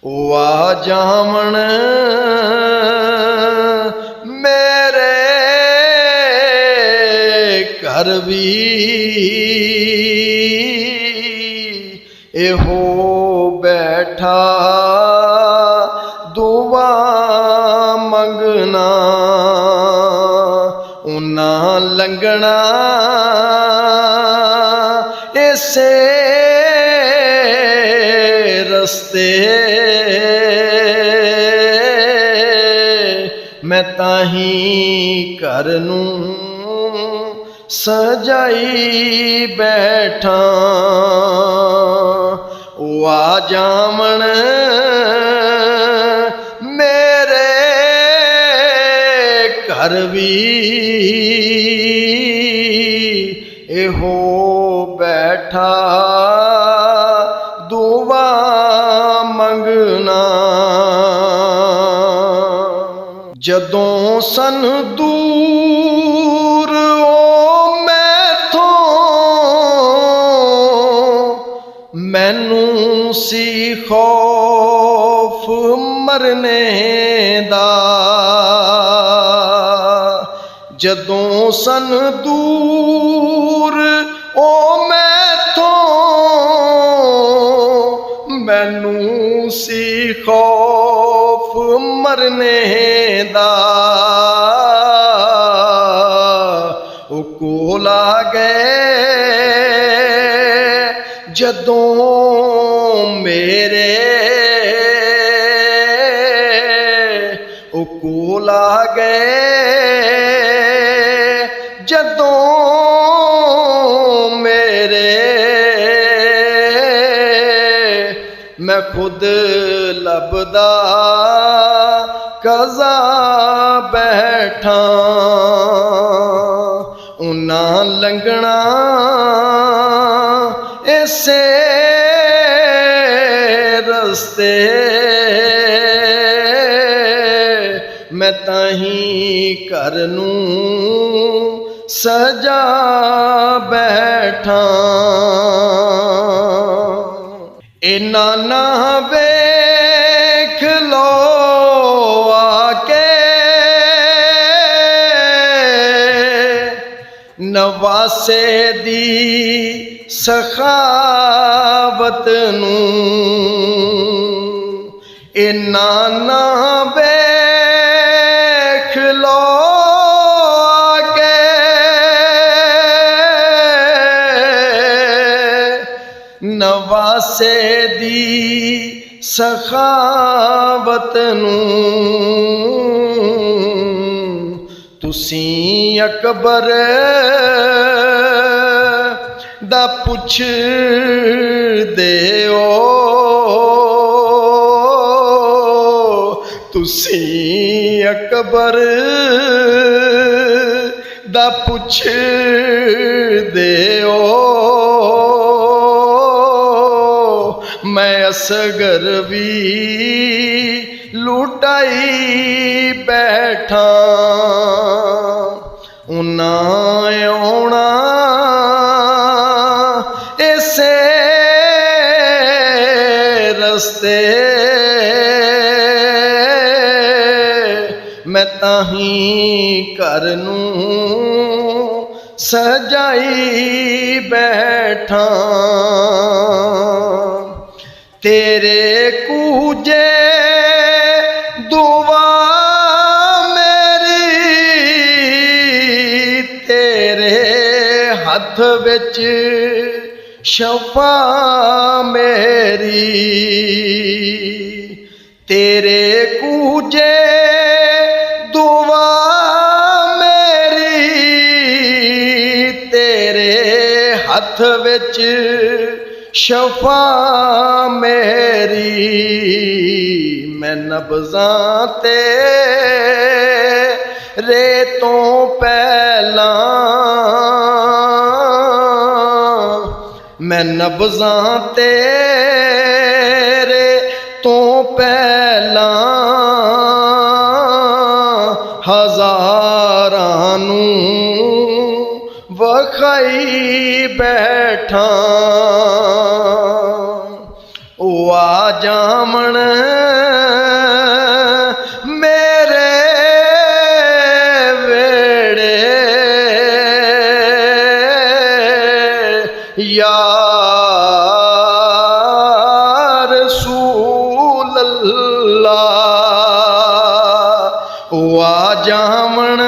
ਉਹ ਆ ਜਾਵਣ ਮੇਰੇ ਘਰ ਵੀ ਇਹੋ ਬੈਠਾ ਦੁਆ ਮੰਗਣਾ ਉਹਨਾਂ ਲੰਘਣਾ ਇਸੇ ਰਸਤੇ मैं ताही घर नूं सजाई बैठा ओ आ जावण मेरे घर भी एहो बैठा दुआ मंगना जदों सन दूर ओ मैथों मैनू सी खौफ मरने दा जदों सन दूर ओ मैथों मैनू सी खौफ मरने दा ओ कोल आ गए जदों मेरे ओ कोल आ गए जदों मेरे मैं खुद लभदा कज़ा बैठा उन्हां लंघना इसे रस्ते मैं ताही घर नूं सजा बैठा इन्ना ना वेख लो आके नवासे दी सखावत नूं इन्ना ना वेख लो नवासे दी सखावत नूं तुसी अकबर दा पुछ देओ तुसी अकबर दा पुछ देओ मैं असगर भी लुटाई बैठा उन्हां आउणा इसे रस्ते मैं ताही घर नूं सजाई बैठा तेरे कूजे दुआ मेरी तेरे हथ विच शफा मेरी तेरे कूजे दुआ मेरी तेरे हथ विच शफा मेरी मैं नब्ज़ां तेरे तो पहला मैं नब्ज़ां तेरे तो पहला हज़ारां नूं वखाई बैठा ओ आ जावण ਰਸੂਲ ਅੱਲਾ ਉਹ ਆ ਜਾਵਣ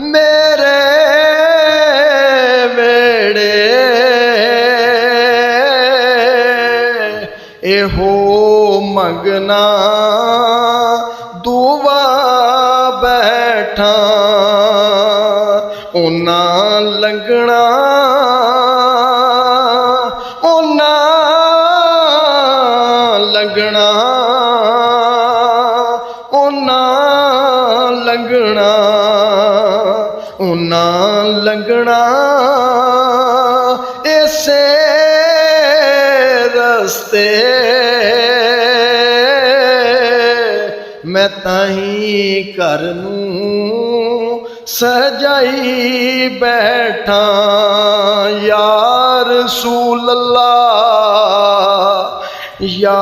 ਮੇਰੇ ਵੇੜੇ ਇਹੋ ਮੰਗਣਾ ਦੁਆ ਬੈਠਾ ਉਹਨਾਂ ਲੰਘਣਾ ਲੰਘਣਾ ਉਹਨਾਂ ਲੰਘਣਾ ਉਹਨਾਂ ਲੰਘਣਾ ਇਸੇ ਰਸਤੇ ਮੈਂ ਤਾਹੀਂ ਘਰ ਨੂੰ ਸਜਾਈ ਬੈਠਾ ਯਾ ਰਸੂਲ ਅੱਲਾ ਯਾ